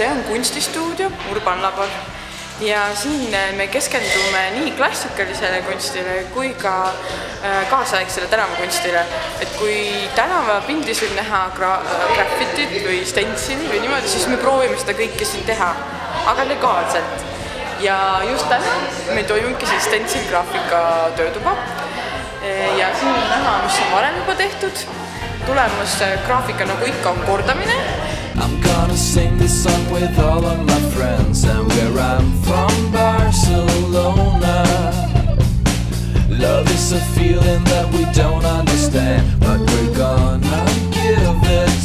see on kunstistuudio Urban Labor ja siin me keskendume nii klassikalisele kunstile kui ka kaasaegsele tänavakunstile. Et kui tänavapildis võib näha graffitit või stencili või niimoodi, siis me proovime seda kõike siin teha, aga legaalselt. Ja just täna meil toimubki siis stencil graafika töötuba ja siin on näha, mis on varem juba tehtud. Tulemus graafika nagu ikka on kordamine. I'm gonna sing this song with all of my friends and where I'm from Barcelona. Love is a feeling that we don't understand, but we're gonna give it